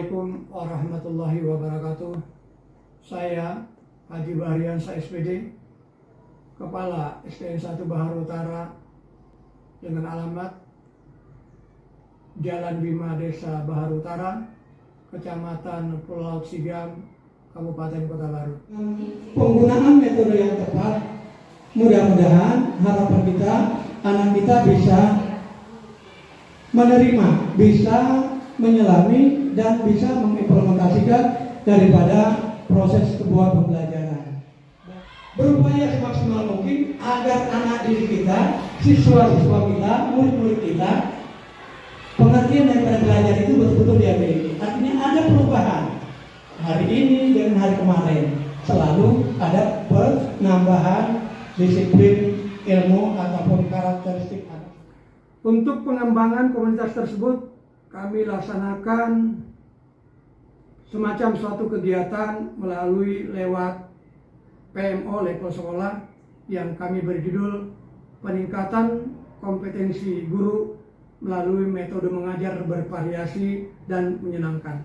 Assalamualaikum warahmatullahi wabarakatuh. Saya Haji Bahriansyah SPD, Kepala SDN 1 Bahar Utara, dengan alamat Jalan Bima Desa Bahar Utara, Kecamatan Pulau Sigam, Kabupaten Kota Baru. Penggunaan metode yang tepat, mudah-mudahan harapan kita, anak kita bisa menerima, bisa menyelami dan bisa mengimplementasikan daripada proses sebuah pembelajaran. Berupaya semaksimal mungkin agar anak didik kita, siswa-siswa kita, murid-murid kita, pengertian daripada belajar itu betul-betul dia miliki. Artinya ada perubahan hari ini dengan hari kemarin. Selalu ada penambahan disiplin ilmu ataupun karakteristik anak. Untuk pengembangan komunitas tersebut, kami laksanakan semacam suatu kegiatan melalui lewat PMO level sekolah yang kami beri judul peningkatan kompetensi guru melalui metode mengajar bervariasi dan menyenangkan.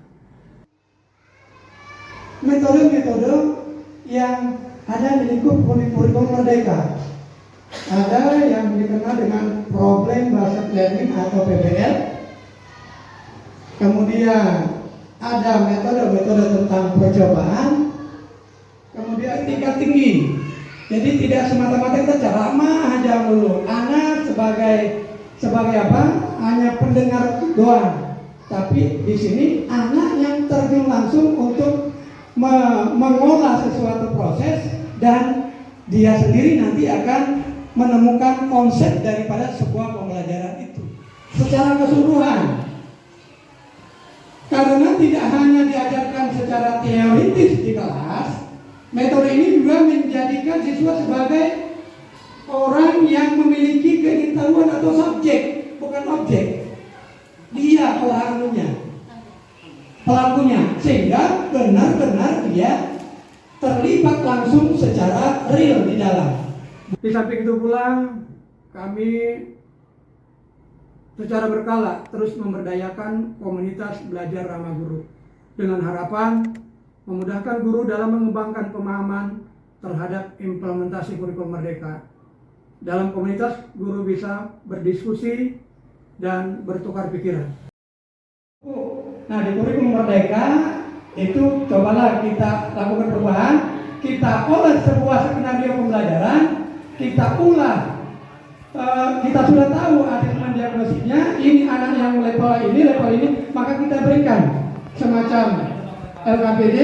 Metode-metode yang ada di lingkup kurikulum Merdeka, ada yang dikenal dengan problem based learning atau PBL. Kemudian ada metode-metode tentang percobaan. Kemudian tingkat tinggi. Jadi tidak semata-mata kita ceramah aja dulu. Anak sebagai apa? Hanya pendengar doang. Tapi di sini anak yang terjun langsung untuk mengolah sesuatu proses, dan dia sendiri nanti akan menemukan konsep daripada sebuah pembelajaran itu secara keseluruhan. Karena tidak hanya diajarkan secara teoritis di kelas, metode ini juga menjadikan siswa sebagai orang yang memiliki pengetahuan atau subjek, bukan objek. Dia orangnya, pelakunya, sehingga benar-benar dia terlibat langsung secara real di dalam. Di samping itu pula, kami secara berkala terus memberdayakan komunitas belajar ramah guru dengan harapan memudahkan guru dalam mengembangkan pemahaman terhadap implementasi kurikulum Merdeka. Dalam komunitas, guru bisa berdiskusi dan bertukar pikiran. Nah, di kurikulum Merdeka itu cobalah kita lakukan perubahan, kita olah sebuah skenario pembelajaran, kita ulah. Kita sudah tahu ada diagnosisnya, ini anak yang level ini, maka kita berikan semacam LKPD,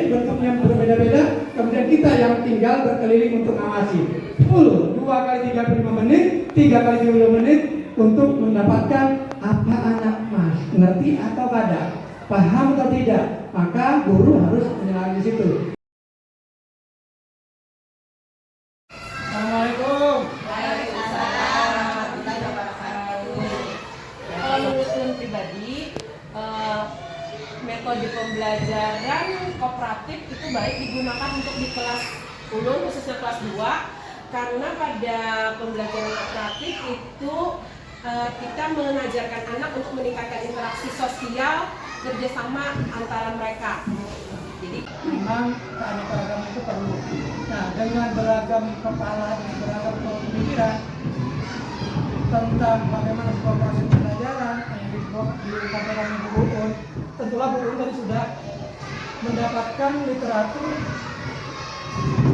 bentuknya berbeda-beda, kemudian kita yang tinggal berkeliling untuk mengawasi. Full 2 kali 35 menit, 3 kali 30 menit untuk mendapatkan apa anak mas ngerti atau tidak, paham atau tidak, maka guru harus menyelami di situ. Assalamualaikum. Waalaikumsalam. Kalau menurut Nun pribadi, metode pembelajaran kooperatif itu baik digunakan untuk di kelas ulun, khususnya kelas 2, karena pada pembelajaran kooperatif itu kita mengajarkan anak untuk meningkatkan interaksi sosial, kerjasama antara mereka. Jadi Memang keanekaragaman itu perlu. Nah, dengan beragam kepala dan beragam pemikiran tentang bagaimana sebuah proses pembelajaran yang disampaikan Ibu Uun, tentulah Bu Uun tadi sudah mendapatkan literatur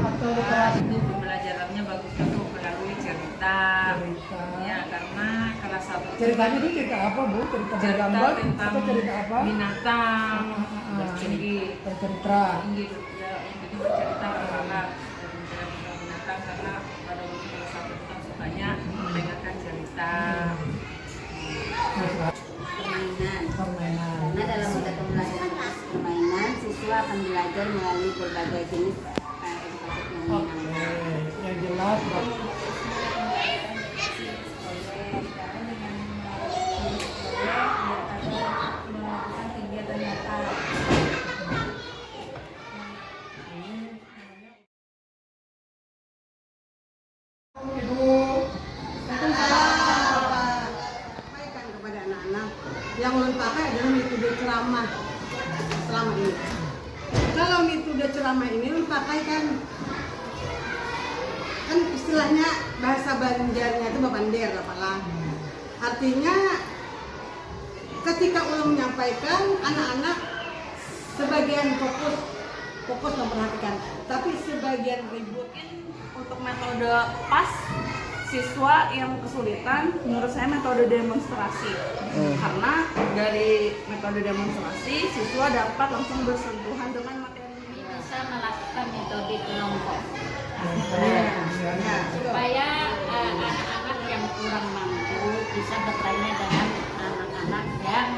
atau literasi itu pembelajarannya bagus untuk melalui cerita. Ya, karena kelas 1 ceritanya itu cerita apa Bu? Cerita gambar tentang atau cerita apa? binatang, Bercerita. ya, jadi bercerita tentang binatang, karena pada waktu kelas 1 kita sukanya mendengarkan cerita. permainan. Karena dalam metode pembelajaran permainan, siswa akan belajar melalui berbagai jenis edukasi yang menyenangkan. Yang jelas Melakukan kegiatan nyata. selama ini pakai kan istilahnya bahasa Banjarnya itu bapander apalah. Artinya ketika ulun menyampaikan, anak-anak sebagian fokus memperhatikan, tapi sebagian ribut. Untuk metode pas siswa yang kesulitan, menurut saya metode demonstrasi. Karena dari metode demonstrasi, siswa dapat langsung bersentuhan dengan materi. Bisa melakukan metode kelompok Ya, supaya anak-anak yang kurang mampu bisa bertanya dengan anak-anak yang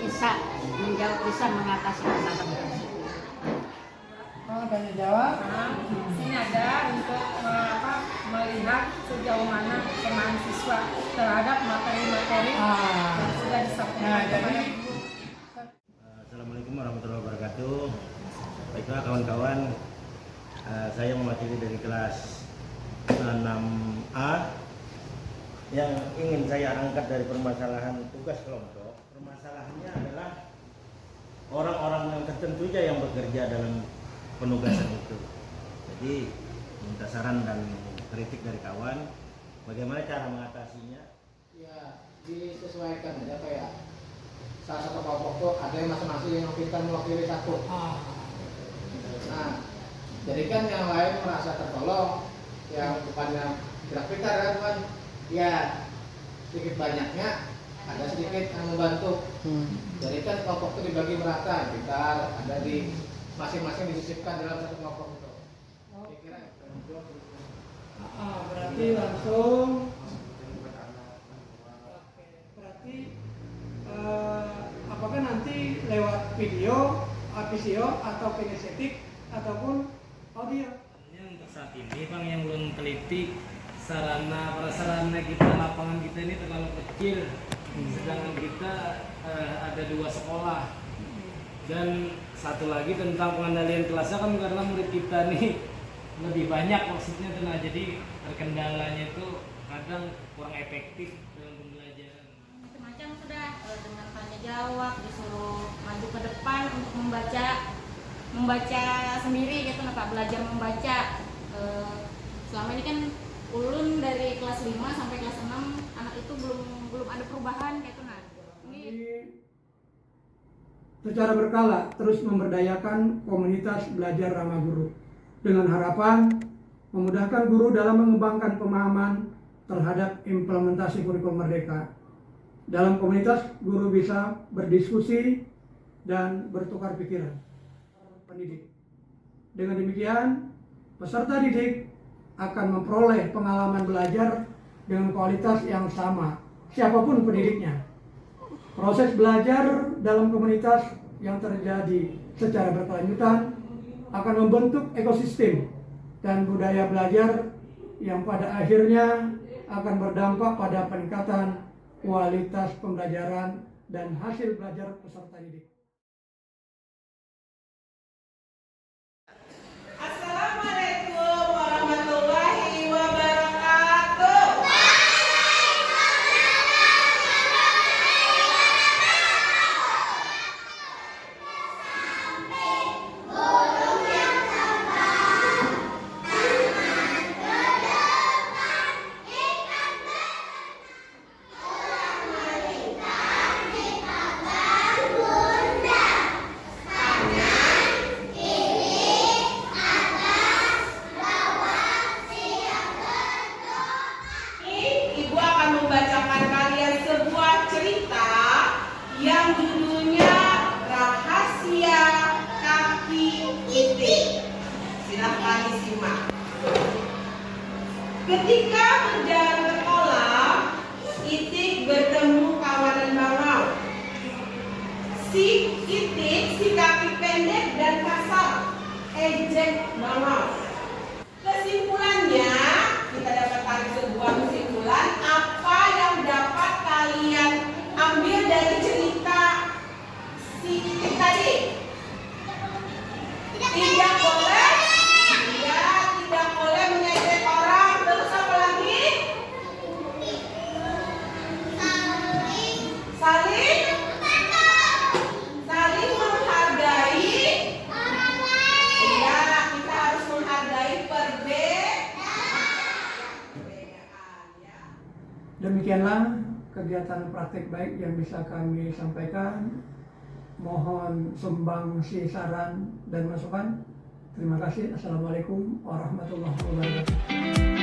bisa menjawab, bisa mengatasi masalah tersebut. Oh, tanya jawab. Sini ada untuk melihat sejauh mana kesamaan siswa terhadap materi-materi yang sudah disampaikan Nah, kepada jadi guru. Assalamualaikum warahmatullahi wabarakatuh. Baiklah kawan-kawan, saya mewakili dari kelas 6A yang ingin saya angkat dari permasalahan tugas kelompok. Permasalahannya adalah orang-orang yang tertentu saja yang bekerja dalam penugasan itu. Jadi minta saran dan kritik dari kawan, bagaimana cara mengatasinya? Ya, disesuaikan aja kayak salah satu kelompok tuh ada yang masing-masing yang pintar mewakili satu. Nah, jadi kan yang lain merasa tertolong, yang bukannya tidak pintar kan, ya sedikit banyaknya ada sedikit yang membantu. Jadi kan kelompok itu dibagi merata, pintar ada di masing-masing disisipkan dalam satu kelompok itu. Kira-kira Berarti langsung berarti apakah nanti lewat video, atau kinestetik ataupun audio? Untuk saat ini Bang yang belum teliti prasarana kita, lapangan kita ini terlalu kecil, sedangkan kita ada 2 sekolah dan satu lagi tentang pengendalian kelasnya kan karena murid kita nih lebih banyak maksudnya tuh, nah jadi terkendalanya itu kadang kurang efektif dalam pembelajaran. Macam-macam sudah dengan tanya jawab, disuruh maju ke depan untuk membaca sendiri gitu, Pak, belajar membaca. Selama ini kan ulun dari kelas 5 sampai kelas 6 anak itu belum ada perubahan gitu. Nah, ini secara berkala terus memberdayakan komunitas belajar ramah guru dengan harapan memudahkan guru dalam mengembangkan pemahaman terhadap implementasi kurikulum merdeka. Dalam komunitas, guru bisa berdiskusi dan bertukar pikiran pendidik. Dengan demikian, peserta didik akan memperoleh pengalaman belajar dengan kualitas yang sama, siapapun pendidiknya. Proses belajar dalam komunitas yang terjadi secara berkelanjutan akan membentuk ekosistem dan budaya belajar yang pada akhirnya akan berdampak pada peningkatan kualitas pembelajaran dan hasil belajar peserta didik. Assalamualaikum warahmatullahi wabarakatuh. Ibu akan membacakan kalian sebuah cerita yang judulnya Rahasia Kaki Itik. Silahkan disimak. Ketika berjalan ke kolam, Itik bertemu kawanan bangau. Si Itik si kaki pendek dan kasar, ejek bangau. Kesimpulannya, kita dapat tarik sebuah kesimpulan apa yang dapat kalian ambil dari cerita si Itik tadi. Tidak boleh, tidak boleh mengejek orang. Terus apa lagi? Saling menghargai demikianlah kegiatan praktik baik yang bisa kami sampaikan. Mohon sumbangsi saran dan masukan. Terima kasih. Assalamualaikum warahmatullahi wabarakatuh.